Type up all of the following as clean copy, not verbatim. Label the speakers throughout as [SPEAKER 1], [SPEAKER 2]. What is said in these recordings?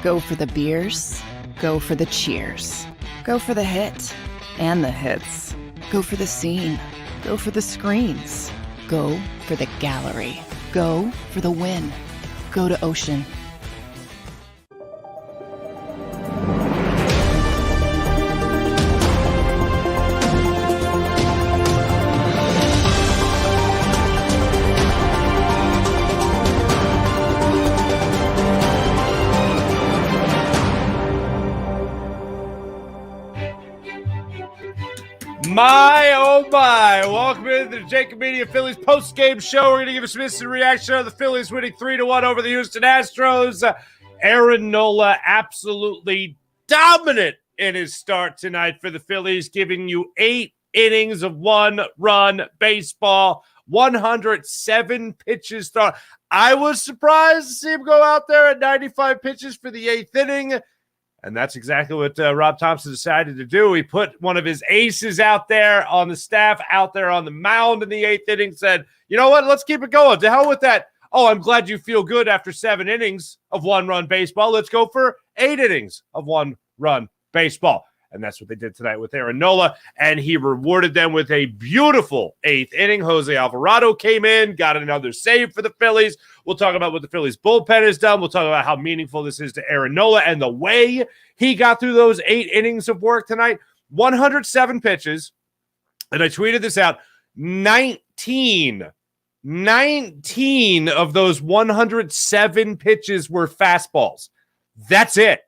[SPEAKER 1] Go for the beers. Go for the cheers. Go for the hit and the hits. Go for the scene. Go for the screens. Go for the gallery. Go for the win. Go to Ocean.
[SPEAKER 2] My, oh my. Welcome into the JAKIB Media Phillies Postgame Show. We're going to give a some instant reaction of the Phillies winning 3-1 over the Houston Astros. Aaron Nola absolutely dominant in his start tonight for the Phillies, giving you 8 innings of one-run baseball, 107 pitches thrown. I was surprised to see him go out there at 95 pitches for the 8th inning. And that's exactly what Rob Thompson decided to do. He put one of his aces out there on the staff, out there on the mound in the 8th inning, said, you know what, let's keep it going. To hell with that. Oh, I'm glad you feel good after 7 innings of one-run baseball. Let's go for 8 innings of one-run baseball. And that's what they did tonight with Aaron Nola, and he rewarded them with a beautiful 8th inning. Jose Alvarado came in, got another save for the Phillies. We'll talk about what the Phillies bullpen has done. We'll talk about how meaningful this is to Aaron Nola and the way he got through those 8 innings of work tonight. 107 pitches, and I tweeted this out, 19 of those 107 pitches were fastballs. That's it.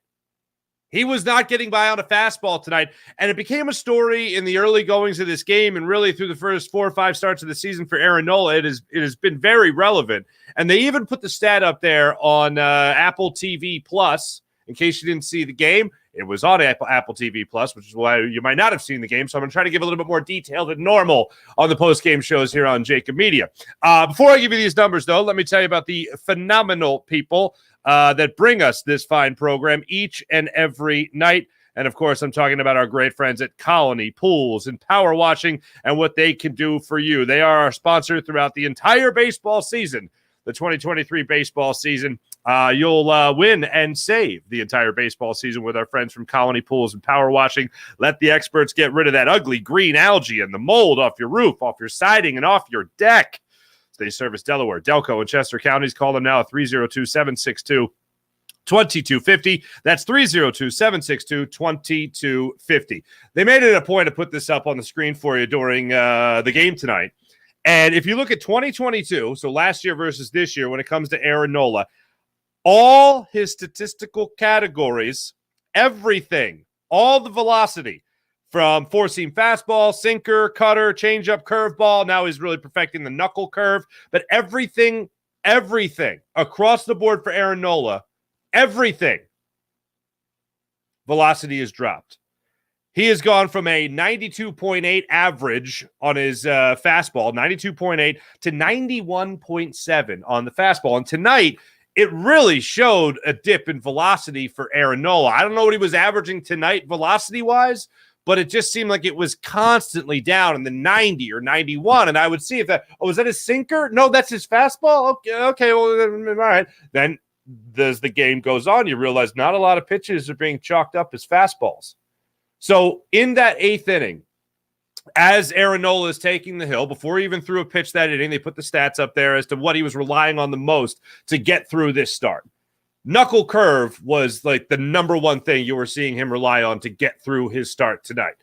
[SPEAKER 2] He was not getting by on a fastball tonight, and it became a story in the early goings of this game and really through the first 4 or 5 starts of the season for Aaron Nola. It has been very relevant, and they even put the stat up there on Apple TV Plus. In case you didn't see the game, it was on Apple TV Plus, which is why you might not have seen the game, so I'm going to try to give a little bit more detail than normal on the post-game shows here on JAKIB Media. Before I give you these numbers, though, let me tell you about the phenomenal people that bring us this fine program each and every night. And, of course, I'm talking about our great friends at Colony Pools and Power Washing and what they can do for you. They are our sponsor throughout the entire baseball season, the 2023 baseball season. You'll win and save the entire baseball season with our friends from Colony Pools and Power Washing. Let the experts get rid of that ugly green algae and the mold off your roof, off your siding, and off your deck. They service Delaware, Delco, and Chester counties. Call them now at 302-762-2250. That's 302-762-2250. They made it a point to put this up on the screen for you during the game tonight. And if you look at 2022, so last year versus this year, when it comes to Aaron Nola, all his statistical categories, everything, all the velocity, from four-seam fastball, sinker, cutter, changeup, curveball. Now he's really perfecting the knuckle curve. But everything across the board for Aaron Nola, everything, velocity is dropped. He has gone from a 92.8 average on his fastball, 92.8, to 91.7 on the fastball. And tonight, it really showed a dip in velocity for Aaron Nola. I don't know what he was averaging tonight velocity-wise, but it just seemed like it was constantly down in the 90 or 91. And I would see if that, is that his sinker? No, that's his fastball? Okay, well, all right. Then as the game goes on, you realize not a lot of pitches are being chalked up as fastballs. So in that 8th inning, as Aaron Nola is taking the hill, before he even threw a pitch that inning, they put the stats up there as to what he was relying on the most to get through this start. Knuckle curve was like the number one thing you were seeing him rely on to get through his start tonight.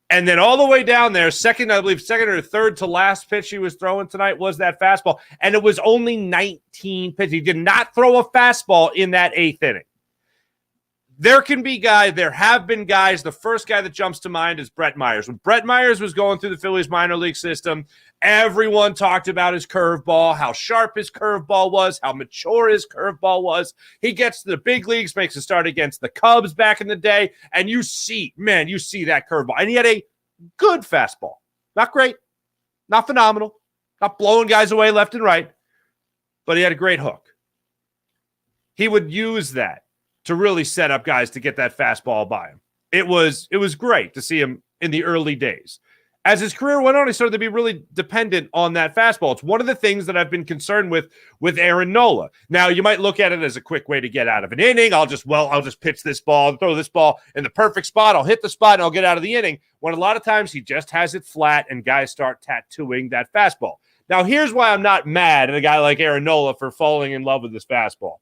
[SPEAKER 2] And then all the way down there, second or third to last pitch he was throwing tonight was that fastball. And it was only 19 pitches. He did not throw a fastball in that 8th inning. There have been guys. The first guy that jumps to mind is Brett Myers. When Brett Myers was going through the Phillies minor league system, everyone talked about his curveball, how sharp his curveball was, how mature his curveball was. He gets to the big leagues, makes a start against the Cubs back in the day, and you see that curveball. And he had a good fastball. Not great, not phenomenal, not blowing guys away left and right, but he had a great hook. He would use that to really set up guys to get that fastball by him. It was great to see him in the early days. as his career went on, he started to be really dependent on that fastball. It's one of the things that I've been concerned with Aaron Nola. Now, you might look at it as a quick way to get out of an inning. I'll just pitch this ball, throw this ball in the perfect spot. I'll hit the spot and I'll get out of the inning. When a lot of times he just has it flat and guys start tattooing that fastball. Now, here's why I'm not mad at a guy like Aaron Nola for falling in love with this fastball.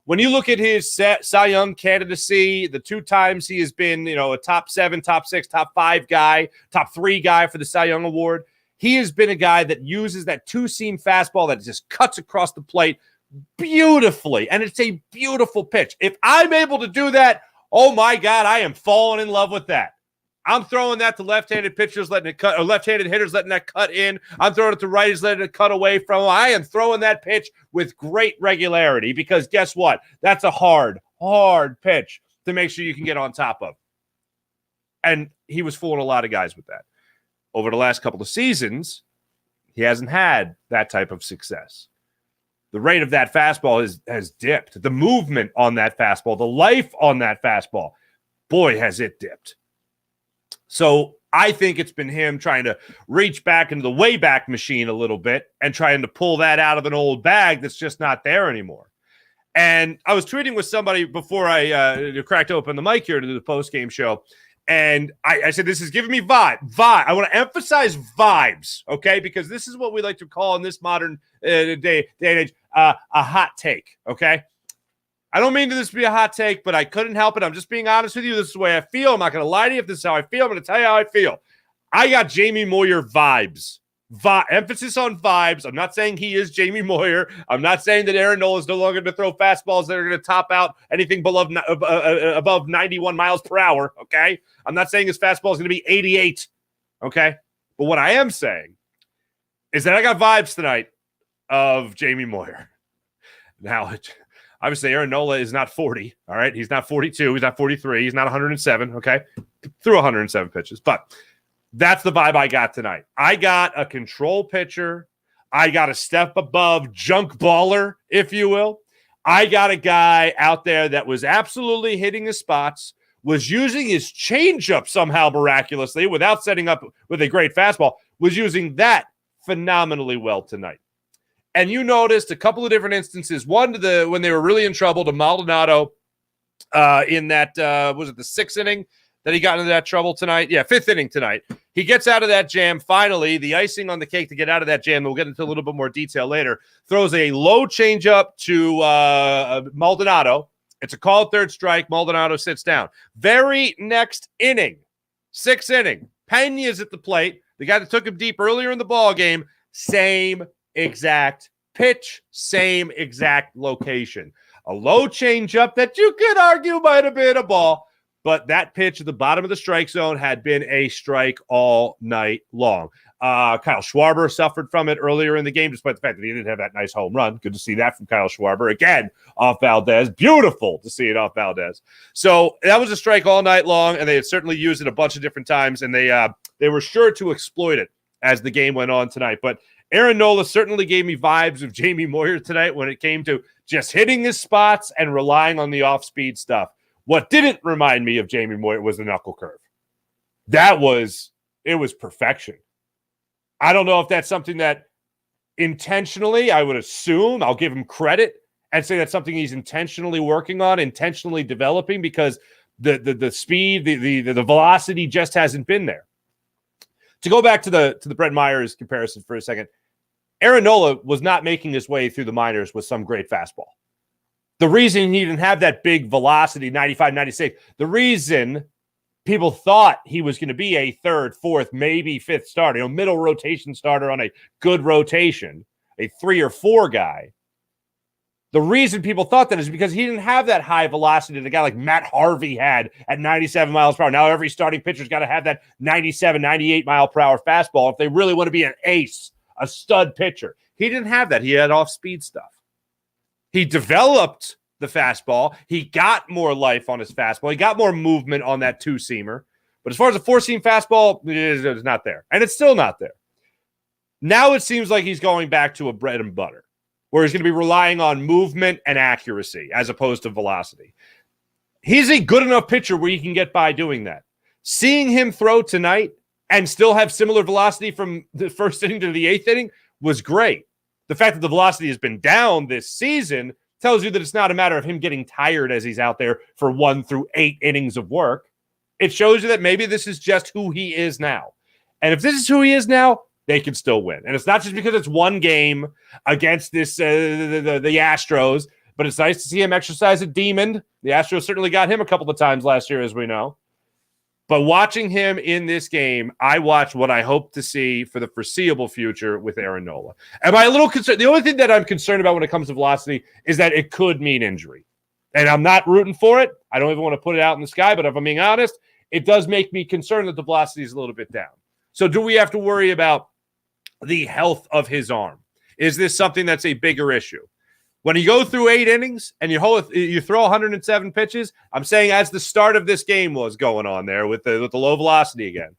[SPEAKER 2] When you look at his Cy Young candidacy, the 2 times he has been, a top 7, top 6, top 5 guy, top 3 guy for the Cy Young Award, he has been a guy that uses that 2-seam fastball that just cuts across the plate beautifully, and it's a beautiful pitch. If I'm able to do that, oh my God, I am falling in love with that. I'm throwing that to left-handed pitchers, letting it cut, or left-handed hitters letting that cut in. I'm throwing it to righties, letting it cut away from them. I am throwing that pitch with great regularity because guess what? That's a hard pitch to make sure you can get on top of. And he was fooling a lot of guys with that. Over the last couple of seasons, he hasn't had that type of success. The rate of that fastball has dipped. The movement on that fastball, the life on that fastball, boy, has it dipped. So I think it's been him trying to reach back into the Wayback Machine a little bit and trying to pull that out of an old bag that's just not there anymore. And I was tweeting with somebody before I cracked open the mic here to do the post-game show, and I said, this is giving me vibe. I want to emphasize vibes, okay? Because this is what we like to call in this modern day and age a hot take, okay? I don't mean this to be a hot take, but I couldn't help it. I'm just being honest with you. This is the way I feel. I'm not going to lie to you. If this is how I feel, I'm going to tell you how I feel. I got Jamie Moyer vibes. Emphasis on vibes. I'm not saying he is Jamie Moyer. I'm not saying that Aaron Nola is no longer going to throw fastballs that are going to top out anything above 91 miles per hour, okay? I'm not saying his fastball is going to be 88, okay? But what I am saying is that I got vibes tonight of Jamie Moyer. Now, obviously, Aaron Nola is not 40, all right? He's not 42. He's not 43. He's not 107, okay? Threw 107 pitches. But that's the vibe I got tonight. I got a control pitcher. I got a step above junk baller, if you will. I got a guy out there that was absolutely hitting his spots, was using his changeup somehow miraculously without setting up with a great fastball, was using that phenomenally well tonight. And you noticed a couple of different instances. One, when they were really in trouble, to Maldonado in that, was it the 6th inning that he got into that trouble tonight? Yeah, 5th inning tonight. He gets out of that jam. Finally, the icing on the cake to get out of that jam, we'll get into a little bit more detail later, throws a low changeup to Maldonado. It's a called third strike. Maldonado sits down. Very next inning, 6th inning, Pena's at the plate. The guy that took him deep earlier in the ball game, same exact pitch, same exact location. A low changeup that you could argue might have been a ball, but that pitch at the bottom of the strike zone had been a strike all night long. Kyle Schwarber suffered from it earlier in the game, despite the fact that he didn't have that nice home run. Good to see that from Kyle Schwarber. Again, off Valdez. Beautiful to see it off Valdez. So that was a strike all night long, and they had certainly used it a bunch of different times, and they were sure to exploit it as the game went on tonight. But Aaron Nola certainly gave me vibes of Jamie Moyer tonight when it came to just hitting his spots and relying on the off-speed stuff. What didn't remind me of Jamie Moyer was the knuckle curve. It was perfection. I don't know if that's something that intentionally, I would assume, I'll give him credit and say that's something he's intentionally working on, intentionally developing, because the speed, the velocity just hasn't been there. To go back to the Brett Myers comparison for a second, Aaron Nola was not making his way through the minors with some great fastball. The reason he didn't have that big velocity, 95, 96, the reason people thought he was going to be a 3rd, 4th, maybe 5th starter, middle rotation starter on a good rotation, a 3 or 4 guy. The reason people thought that is because he didn't have that high velocity that a guy like Matt Harvey had at 97 miles per hour. Now every starting pitcher's got to have that 97, 98 mile per hour fastball if they really want to be an ace, a stud pitcher. He didn't have that. He had off-speed stuff. He developed the fastball. He got more life on his fastball. He got more movement on that 2-seamer. But as far as a 4-seam fastball, it's not there. And it's still not there. Now it seems like he's going back to a bread and butter, where he's going to be relying on movement and accuracy as opposed to velocity. He's a good enough pitcher where you can get by doing that. Seeing him throw tonight and still have similar velocity from the first inning to the eighth inning was great. The fact that the velocity has been down this season tells you that it's not a matter of him getting tired as he's out there for 1 through 8 innings of work. It shows you that maybe this is just who he is now. And if this is who he is now, they can still win. And it's not just because it's one game against this the Astros, but it's nice to see him exercise a demon. The Astros certainly got him a couple of times last year, as we know. But watching him in this game, I watched what I hope to see for the foreseeable future with Aaron Nola. Am I a little concerned? The only thing that I'm concerned about when it comes to velocity is that it could mean injury. And I'm not rooting for it. I don't even want to put it out in the sky, but if I'm being honest, it does make me concerned that the velocity is a little bit down. So do we have to worry about the health of his arm? Is this something that's a bigger issue? When you go through 8 innings and you throw 107 pitches, I'm saying as the start of this game was going on there with the low velocity again,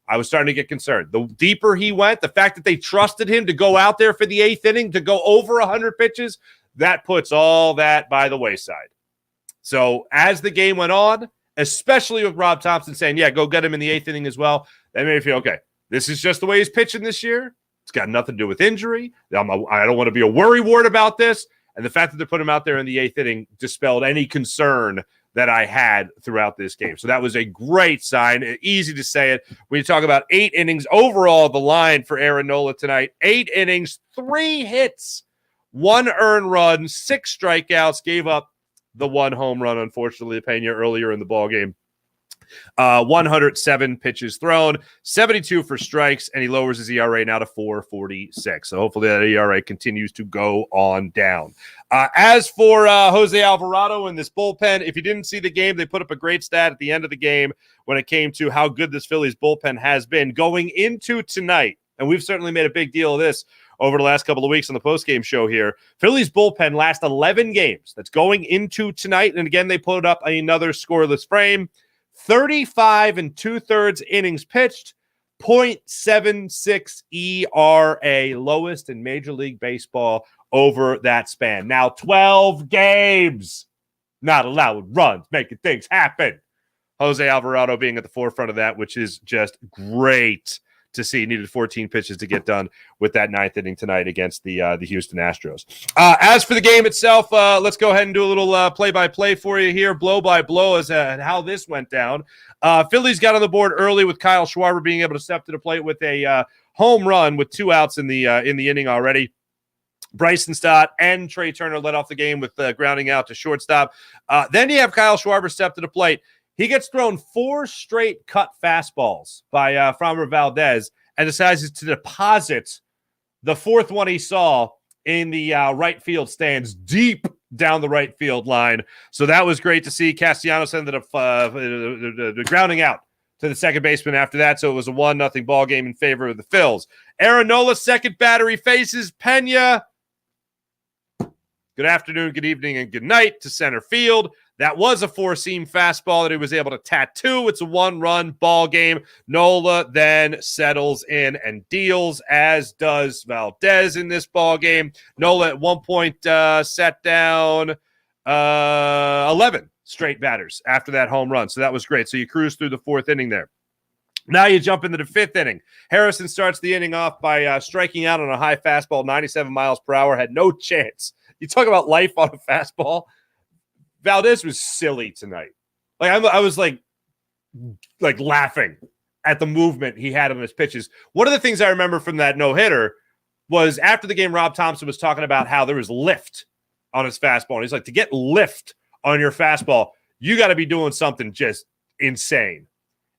[SPEAKER 2] I was starting to get concerned. The deeper he went, the fact that they trusted him to go out there for the 8th inning, to go over 100 pitches, that puts all that by the wayside. So as the game went on, especially with Rob Thompson saying, yeah, go get him in the 8th inning as well, that made me feel, okay, this is just the way he's pitching this year. It's got nothing to do with injury. I don't want to be a worrywart about this. And the fact that they put him out there in the 8th inning dispelled any concern that I had throughout this game. So that was a great sign. Easy to say it. When you talk about 8 innings, overall, the line for Aaron Nola tonight, 8 innings, 3 hits, 1 earned run, 6 strikeouts, gave up the 1 home run, unfortunately, to Pena earlier in the ballgame. 107 pitches thrown, 72 for strikes, and he lowers his ERA now to 4.46. So hopefully that ERA continues to go on down. As for Jose Alvarado in this bullpen, if you didn't see the game, they put up a great stat at the end of the game when it came to how good this Phillies bullpen has been going into tonight. And we've certainly made a big deal of this over the last couple of weeks on the postgame show here. Phillies bullpen last 11 games. That's going into tonight. And again, they put up another scoreless frame. 35 2/3 innings pitched, 0.76 ERA, lowest in Major League Baseball over that span. Now 12 games, not allowing runs, making things happen. Jose Alvarado being at the forefront of that, which is just great to see. He needed 14 pitches to get done with that 9th inning tonight against the Houston Astros. As for the game itself, let's go ahead and do a little play-by-play for you here, blow-by-blow as how this went down. Phillies got on the board early with Kyle Schwarber being able to step to the plate with a home run with 2 outs in the inning already. Bryson Stott and Trey Turner led off the game with grounding out to shortstop. Then you have Kyle Schwarber step to the plate. He gets thrown 4 straight cut fastballs by Framber Valdez and decides to deposit the 4th one he saw in the right field stands deep down the right field line. So that was great to see. Castellanos ended up grounding out to the second baseman after that. So it was a 1-0 ball game in favor of the Phils. Aaron Nola, second batter, he faces Pena. Good afternoon, good evening, and good night to center field. That was a 4-seam fastball that he was able to tattoo. It's a 1-run ball game. Nola then settles in and deals, as does Valdez in this ball game. Nola at one point sat down 11 straight batters after that home run. So that was great. So you cruise through the 4th inning there. Now you jump into the 5th inning. Harrison starts the inning off by striking out on a high fastball, 97 miles per hour, had no chance. You talk about life on a fastball. Valdez was silly tonight. Like I was like laughing at the movement he had on his pitches. One of the things I remember from that no-hitter was after the game, Rob Thompson was talking about how there was lift on his fastball. And he's like, to get lift on your fastball, you got to be doing something just insane.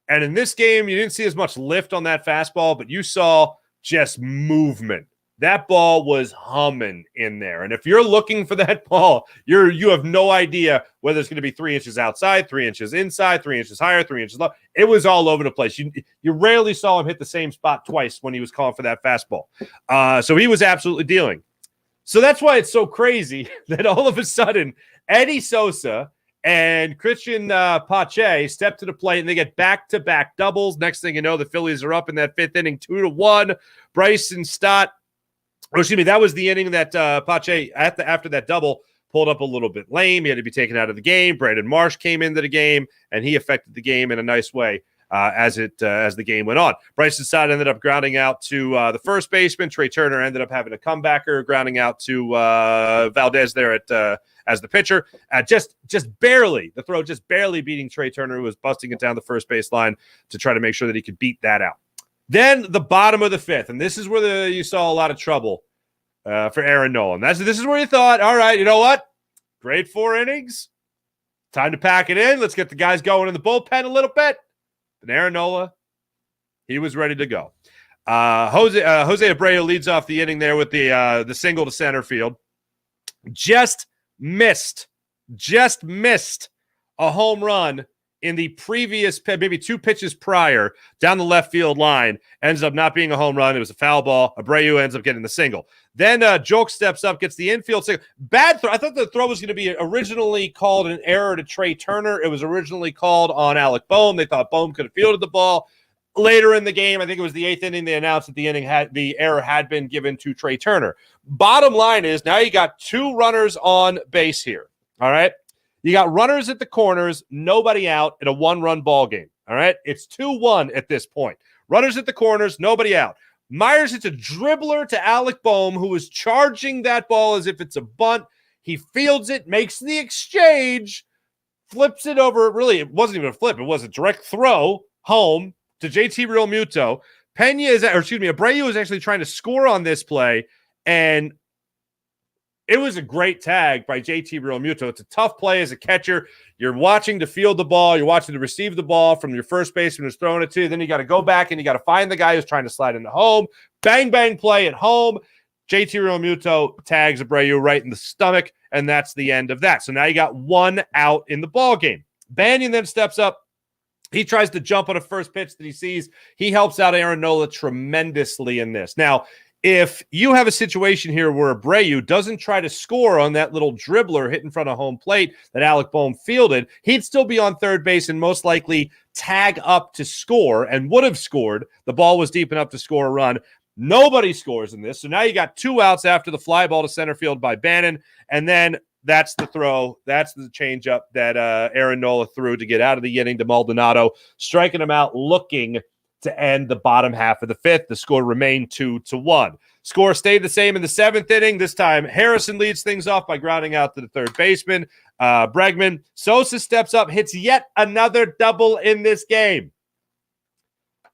[SPEAKER 2] And in this game, you didn't see as much lift on that fastball, but you saw just movement. That ball was humming in there. And if you're looking for that ball, you have no idea whether it's going to be 3 inches outside, 3 inches inside, 3 inches higher, 3 inches low. It was all over the place. You rarely saw him hit the same spot twice when he was calling for that fastball. So he was absolutely dealing. So that's why it's so crazy that all of a sudden Eddie Sosa and Christian Pache step to the plate, and they get back-to-back doubles. Next thing you know, the Phillies are up in that 5th inning, 2-1. Bryson Stott, that was the inning that Pache, after that double, pulled up a little bit lame. He had to be taken out of the game. Brandon Marsh came into the game, and he affected the game in a nice way as the game went on. Bryson Stott ended up grounding out to the first baseman. Trey Turner ended up having a comebacker, grounding out to Valdez there as the pitcher. Just barely, the throw just barely beating Trey Turner, who was busting it down the first base line to try to make sure that he could beat that out. Then the bottom of the fifth, and this is where you saw a lot of trouble for Aaron Nola. This is where you thought, all right, you know what? Great 4 innings. Time to pack it in. Let's get the guys going in the bullpen a little bit. And Aaron Nola, he was ready to go. Jose Abreu leads off the inning there with the single to center field. Just missed a home run in the previous, maybe 2 pitches prior, down the left field line. Ends up not being a home run. It was a foul ball. Abreu ends up getting the single. Then Joke steps up, gets the infield single. Bad throw. I thought the throw was going to be originally called an error to Trey Turner. It was originally called on Alec Boehm. They thought Boehm could have fielded the ball. Later in the game, I think it was the 8th inning, they announced that the error had been given to Trey Turner. Bottom line is, now you got 2 runners on base here. All right? You got runners at the corners, nobody out in a 1-run ball game. All right? It's 2-1 at this point. Runners at the corners, nobody out. Myers hits a dribbler to Alec Boehm, who is charging that ball as if it's a bunt. He fields it, makes the exchange, flips it over. Really, it wasn't even a flip. It was a direct throw home to JT Realmuto. Abreu is actually trying to score on this play, and it was a great tag by JT Realmuto. It's a tough play as a catcher. You're watching to field the ball. You're watching to receive the ball from your first baseman who's throwing it to you. Then you got to go back and you got to find the guy who's trying to slide into home. Bang, bang play at home. JT Realmuto tags Abreu right in the stomach, and that's the end of that. So now you got 1 out in the ball game. Banyan then steps up. He tries to jump on a first pitch that he sees. He helps out Aaron Nola tremendously in this. Now, if you have a situation here where Abreu doesn't try to score on that little dribbler hit in front of home plate that Alec Boehm fielded, he'd still be on third base and most likely tag up to score and would have scored. The ball was deep enough to score a run. Nobody scores in this. So now you got 2 outs after the fly ball to center field by Bannon. And then that's the throw. That's the changeup that Aaron Nola threw to get out of the inning to Maldonado, striking him out, looking to end the bottom half of the 5th. The score remained 2-1. Score stayed the same in the 7th inning. This time, Harrison leads things off by grounding out to the third baseman, Bregman. Sosa steps up, hits yet another double in this game.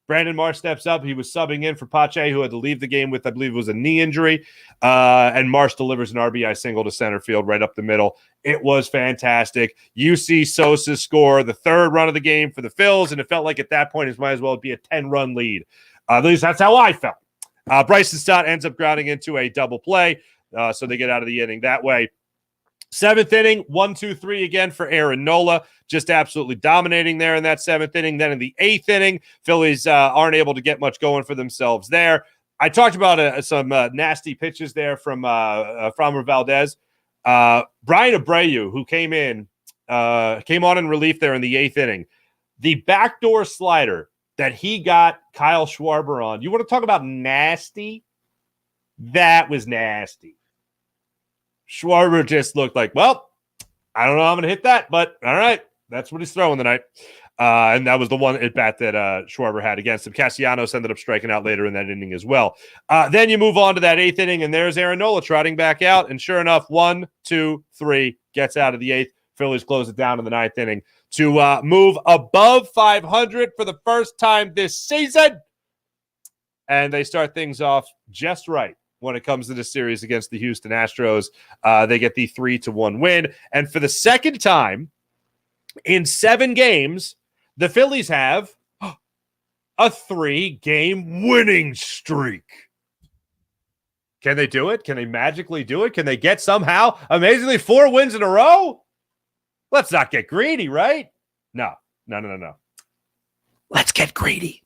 [SPEAKER 2] Brandon Marsh steps up. He was subbing in for Pache, who had to leave the game with, I believe it was a knee injury. And Marsh delivers an RBI single to center field right up the middle. It was fantastic. You see Sosa score the 3rd run of the game for the Phils, and it felt like at that point it might as well be a 10-run lead. At least that's how I felt. Bryson Stott ends up grounding into a double play, so they get out of the inning that way. 7th inning, 1-2-3 again for Aaron Nola, just absolutely dominating there in that 7th inning. Then in the 8th inning, Phillies aren't able to get much going for themselves there. I talked about some nasty pitches there from Valdez. Brian Abreu, who came on in relief there in the 8th inning. The backdoor slider that he got Kyle Schwarber on. You want to talk about nasty? That was nasty. Schwarber just looked like, well, I don't know how I'm going to hit that, but all right, that's what he's throwing tonight. And that was the one at bat that Schwarber had against him. Castellanos ended up striking out later in that inning as well. Then you move on to that 8th inning, and there's Aaron Nola trotting back out. And sure enough, 1, 2, 3 gets out of the 8th. Phillies close it down in the 9th inning to move above 500 for the first time this season. And they start things off just right. When it comes to this series against the Houston Astros, they get the 3-1 win. And for the second time in 7 games, the Phillies have a 3-game winning streak. Can they do it? Can they magically do it? Can they get somehow amazingly 4 wins in a row? Let's not get greedy, right? No. Let's get greedy.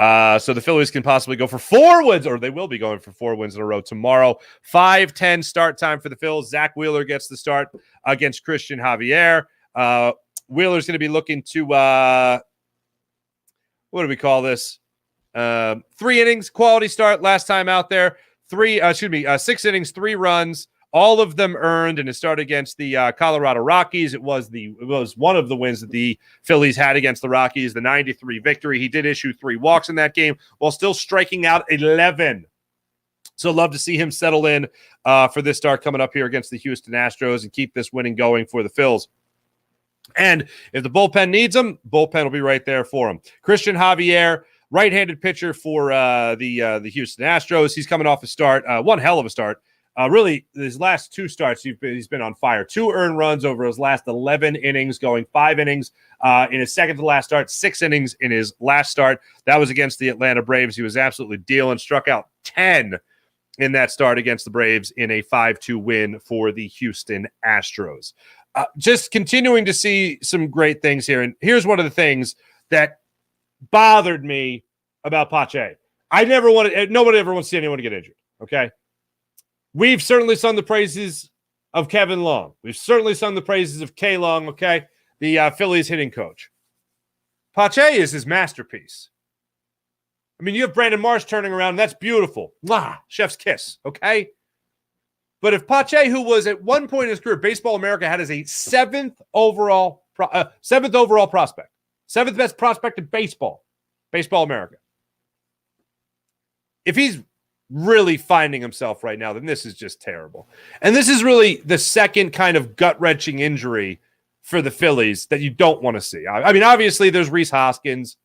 [SPEAKER 2] So the Phillies can possibly go for 4 wins, or they will be going for 4 wins in a row tomorrow. 5:10 start time for the Phils. Zach Wheeler gets the start against Christian Javier. Wheeler's going to be looking to, what do we call this? 3 innings, quality start last time out there. 6 innings, 3 runs, all of them earned in a start against the Colorado Rockies. It was one of the wins that the Phillies had against the Rockies, the 9-3 victory. He did issue 3 walks in that game while still striking out 11. So love to see him settle in for this start coming up here against the Houston Astros and keep this winning going for the Phils. And if the bullpen needs him, bullpen will be right there for him. Christian Javier, right-handed pitcher for the Houston Astros. He's coming off a start, one hell of a start. Really, his last 2 starts, he's been on fire. 2 earned runs over his last 11 innings, going 5 innings in his second to last start, 6 innings in his last start. That was against the Atlanta Braves. He was absolutely dealing, struck out 10 in that start against the Braves in a 5-2 win for the Houston Astros. Just continuing to see some great things here. And here's one of the things that bothered me about Pache. Nobody ever wants to see anyone get injured, okay? We've certainly sung the praises of Kevin Long. We've certainly sung the praises of K. Long, okay? The Phillies hitting coach. Pache is his masterpiece. I mean, you have Brandon Marsh turning around, and that's beautiful. Mwah, chef's kiss, okay? But if Pache, who was at one point in his career, Baseball America had as a 7th overall prospect, 7th best prospect in baseball, Baseball America. If he's really finding himself right now, then this is just terrible. And this is really the second kind of gut-wrenching injury for the Phillies that you don't want to see. I mean, obviously, there's Rhys Hoskins.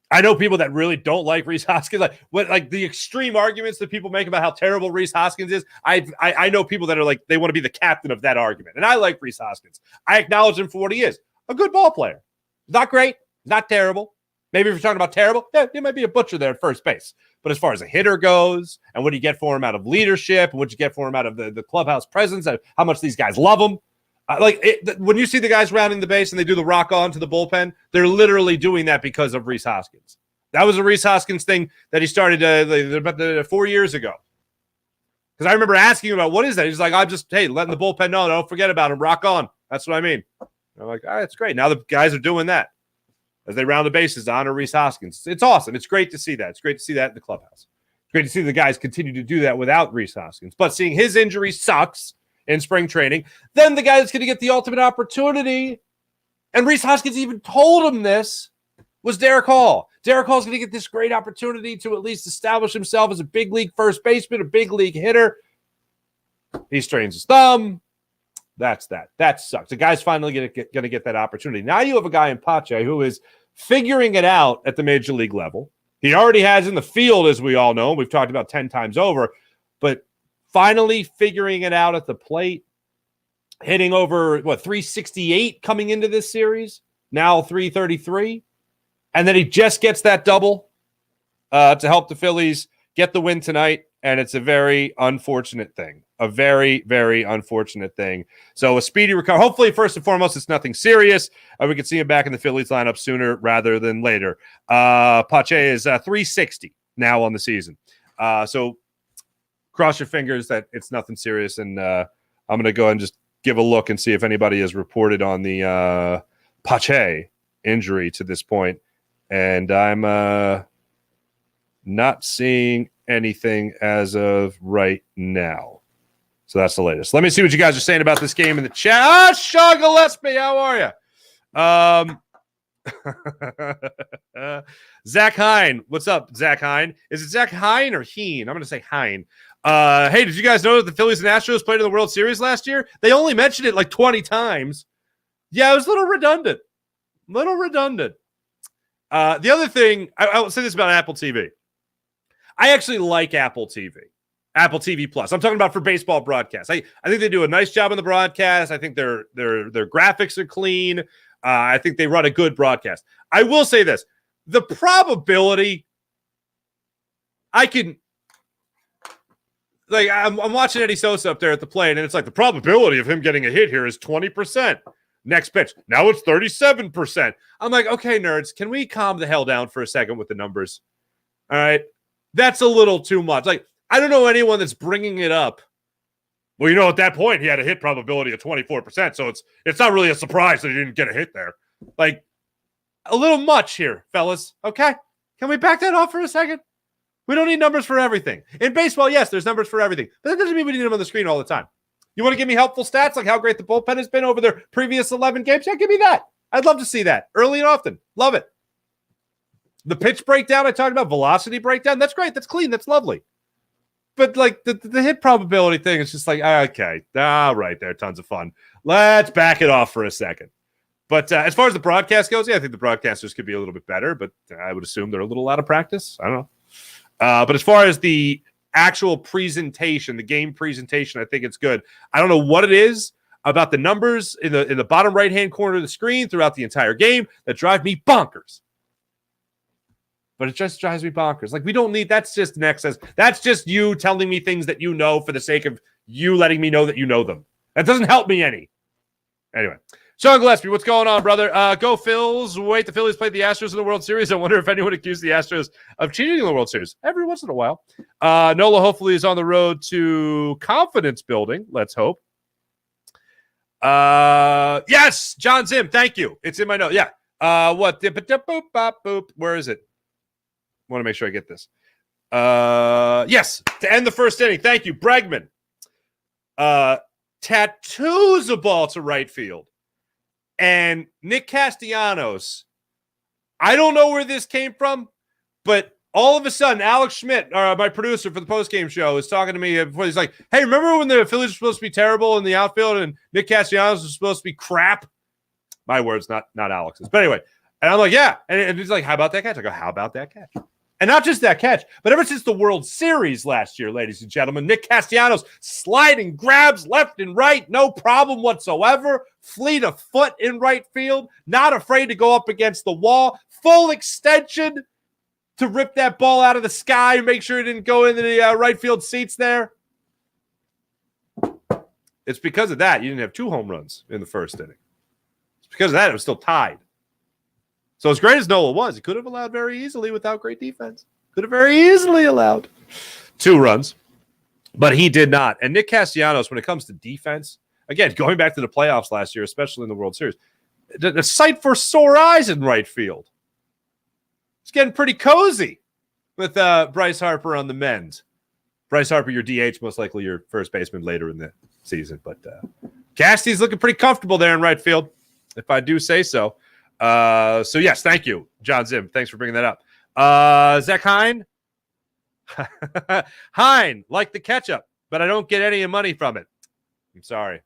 [SPEAKER 2] I know people that really don't like Rhys Hoskins. Like the extreme arguments that people make about how terrible Rhys Hoskins is. I know people that are like, they want to be the captain of that argument. And I like Rhys Hoskins. I acknowledge him for what he is. A good ball player. Not great. Not terrible. Maybe if you're talking about terrible, yeah, he might be a butcher there at first base. But as far as a hitter goes, and what do you get for him out of leadership, and what you get for him out of the clubhouse presence, and how much these guys love him. When you see the guys rounding the base and they do the rock on to the bullpen, they're literally doing that because of Rhys Hoskins. That was a Rhys Hoskins thing that he started about 4 years ago. Because I remember asking him about, what is that? He's like, I'm just, letting the bullpen know. Don't forget about him. Rock on. That's what I mean. And I'm like, all right, that's great. Now the guys are doing that as they round the bases to honor Rhys Hoskins. It's awesome. It's great to see that. It's great to see that in the clubhouse. It's great to see the guys continue to do that without Rhys Hoskins. But seeing his injury sucks in spring training, then the guy that's going to get the ultimate opportunity, and Rhys Hoskins even told him this, was Derek Hall. Derek Hall's going to get this great opportunity to at least establish himself as a big league first baseman, a big league hitter. He strains his thumb. That's that. That sucks. The guy's finally going to get that opportunity. Now you have a guy in Pache who is figuring it out at the major league level. He already has in the field, as we all know. We've talked about 10 times over. But finally figuring it out at the plate, hitting over, 368 coming into this series, now 333. And then he just gets that double to help the Phillies get the win tonight. And it's a very unfortunate thing. A very, very unfortunate thing. So a speedy recovery. Hopefully, first and foremost, it's nothing serious. We can see him back in the Phillies lineup sooner rather than later. Pache is 360 now on the season. So cross your fingers that it's nothing serious. And I'm going to go ahead and just give a look and see if anybody has reported on the Pache injury to this point. And I'm not seeing anything as of right now. So that's the latest. Let me see what you guys are saying about this game in the chat. Sean Gillespie, how are you? Zach Hine. What's up, Zach Hine? Is it Zach Hine or Heen? I'm going to say Hine. Hey, did you guys know that the Phillies and Astros played in the World Series last year? They only mentioned it like 20 times. Yeah, it was a little redundant. The other thing, I will say this about Apple TV. I actually like Apple TV. Apple TV Plus. I'm talking about for baseball broadcasts. I think they do a nice job on the broadcast. I think their graphics are clean. I think they run a good broadcast. I will say this. The probability I'm watching Eddie Sosa up there at the plate, and it's like the probability of him getting a hit here is 20%. Next pitch. Now it's 37%. I'm like, okay, nerds, can we calm the hell down for a second with the numbers? All right. That's a little too much. Like, I don't know anyone that's bringing it up. Well, at that point, he had a hit probability of 24%, so it's not really a surprise that he didn't get a hit there. Like, a little much here, fellas. Okay? Can we back that off for a second? We don't need numbers for everything. In baseball, yes, there's numbers for everything. But that doesn't mean we need them on the screen all the time. You want to give me helpful stats like how great the bullpen has been over their previous 11 games? Yeah, give me that. I'd love to see that early and often. Love it. The pitch breakdown I talked about, velocity breakdown, that's great. That's clean. That's lovely. But like the hit probability thing is just like, okay, all right, there, tons of fun. Let's back it off for a second. But as far as the broadcast goes, yeah, I think the broadcasters could be a little bit better, but I would assume they're a little out of practice. I don't know. But as far as the actual presentation, the game presentation, I think it's good. I don't know what it is about the numbers in the bottom right-hand corner of the screen throughout the entire game that drive me bonkers. But it just drives me bonkers. Like, we don't need, that's just an excess. That's just you telling me things that you know for the sake of you letting me know that you know them. That doesn't help me any. Anyway, Sean Gillespie, what's going on, brother? Go Phils. Wait, the Phillies played the Astros in the World Series. I wonder if anyone accused the Astros of cheating in the World Series. Every once in a while. Nola hopefully is on the road to confidence building. Let's hope. Yes, John Zim, thank you. It's in my note. Yeah. What? Where is it? I want to make sure I get this. Yes, to end the first inning. Thank you, Bregman. Tattoos a ball to right field. And Nick Castellanos, I don't know where this came from, but all of a sudden, Alex Schmidt, my producer for the postgame show, is talking to me before. He's like, hey, remember when the Phillies were supposed to be terrible in the outfield and Nick Castellanos was supposed to be crap? My words, not Alex's. But anyway, and I'm like, yeah. And he's like, how about that catch? I go, how about that catch? And not just that catch, but ever since the World Series last year, ladies and gentlemen, Nick Castellanos sliding grabs left and right, no problem whatsoever. Fleet of foot in right field, not afraid to go up against the wall. Full extension to rip that ball out of the sky and make sure it didn't go into the right field seats there. It's because of that you didn't have 2 home runs in the first inning. It's because of that it was still tied. So as great as Nola was, he could have allowed very easily without great defense. Could have very easily allowed 2 runs, but he did not. And Nick Castellanos, when it comes to defense, again, going back to the playoffs last year, especially in the World Series, the sight for sore eyes in right field. It's getting pretty cozy with Bryce Harper on the mend. Bryce Harper, your DH, most likely your first baseman later in the season. But Casty's looking pretty comfortable there in right field, if I do say so. So yes, thank you, John Zim. Thanks for bringing that up. Zach Hine. Hine, like the ketchup, but I don't get any money from it. I'm sorry.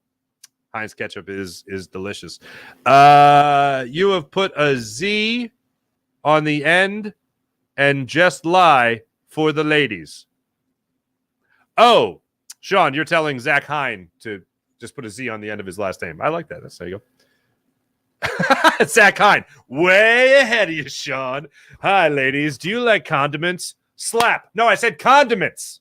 [SPEAKER 2] Heinz ketchup is delicious. You have put a Z on the end and just lie for the ladies. Oh, Sean, you're telling Zach Hine to just put a Z on the end of his last name. I like that. There you go. Zach Hine, way ahead of you, Sean. Hi, ladies. Do you like condiments? Slap. No, I said condiments.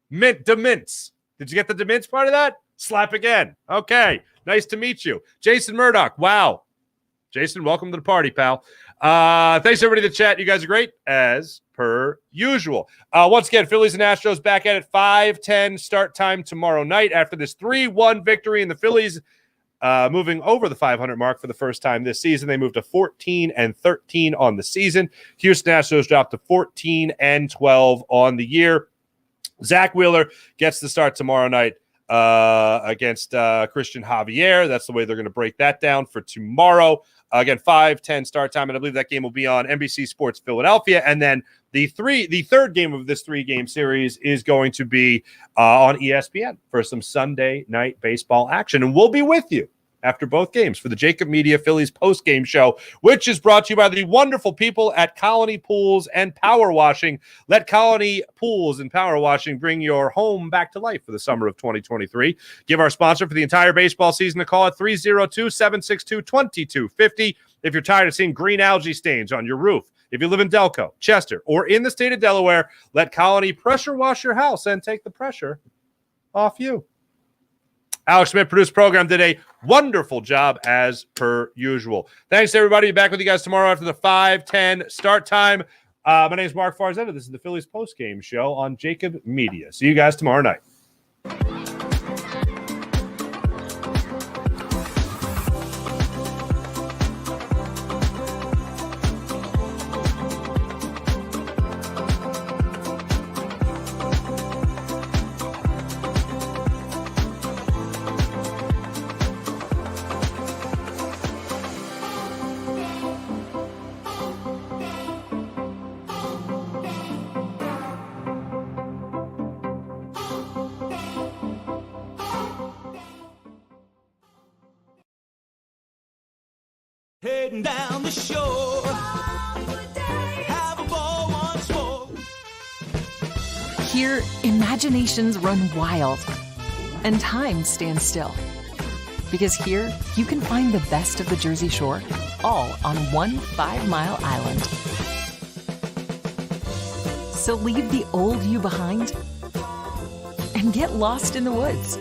[SPEAKER 2] Mints. Did you get the demints part of that? Slap again. Okay. Nice to meet you. Jason Murdoch. Wow. Jason, welcome to the party, pal. Thanks, everybody in the chat. You guys are great, as per usual. Once again, Phillies and Astros back at it. 5:10 start time tomorrow night after this 3-1 victory, and the Phillies moving over the 500 mark for the first time this season. They moved to 14-13 on the season. Houston Astros dropped to 14-12 on the year. Zach Wheeler gets the start tomorrow night against Christian Javier. That's the way they're going to break that down for tomorrow. Again, 5:10 start time, and I believe that game will be on NBC Sports Philadelphia. And then the third game of this 3-game series is going to be on ESPN for some Sunday night baseball action. And we'll be with you after both games for the JAKIB Media Phillies Postgame Show, which is brought to you by the wonderful people at Colony Pools and Power Washing. Let Colony Pools and Power Washing bring your home back to life for the summer of 2023. Give our sponsor for the entire baseball season a call at 302-762-2250. If you're tired of seeing green algae stains on your roof, if you live in Delco, Chester, or in the state of Delaware, let Colony pressure wash your house and take the pressure off you. Alex Smith produced the program today. Wonderful job as per usual. Thanks, everybody. Back with you guys tomorrow after the 5:10 start time. My name is Marc Farzetta. This is the Phillies Postgame Show on JAKIB Media. See you guys tomorrow night.
[SPEAKER 3] Heading down the shore, have a ball once more.
[SPEAKER 4] Here, imaginations run wild and time stands still. Because here, you can find the best of the Jersey Shore, all on one 5-mile island. So leave the old you behind and get lost in the woods.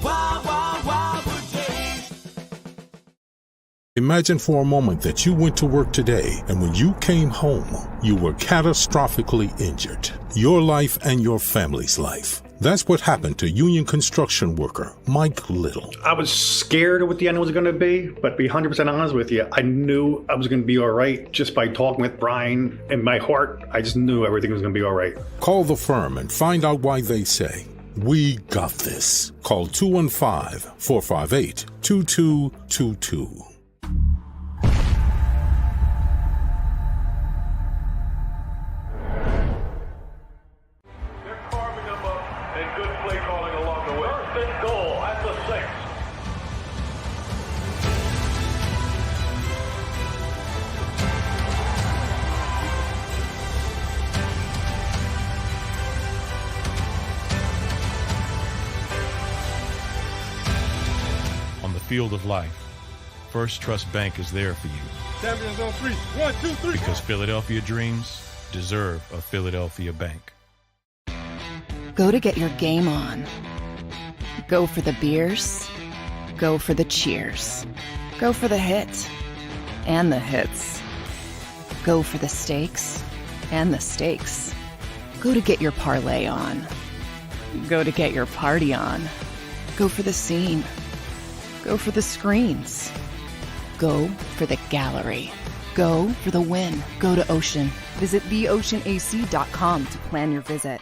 [SPEAKER 3] Wild, wild, wildwood days.
[SPEAKER 5] Imagine for a moment that you went to work today and when you came home, you were catastrophically injured. Your life and your family's life. That's what happened to union construction worker Mike Little.
[SPEAKER 6] I was scared of what the end was going to be, but to be 100% honest with you, I knew I was going to be all right just by talking with Brian. In my heart, I just knew everything was going to be all right.
[SPEAKER 5] Call the firm and find out why they say, "We got this." Call 215-458-2222.
[SPEAKER 7] Field of life, First Trust Bank is there for you.
[SPEAKER 8] Champions on 3. 1, 2, 3.
[SPEAKER 7] Because Philadelphia dreams deserve a Philadelphia bank.
[SPEAKER 1] Go to get your game on. Go for the beers. Go for the cheers. Go for the hit and the hits. Go for the stakes and the stakes. Go to get your parlay on. Go to get your party on. Go for the scene. Go for the screens. Go for the gallery. Go for the win. Go to Ocean. Visit theoceanac.com to plan your visit.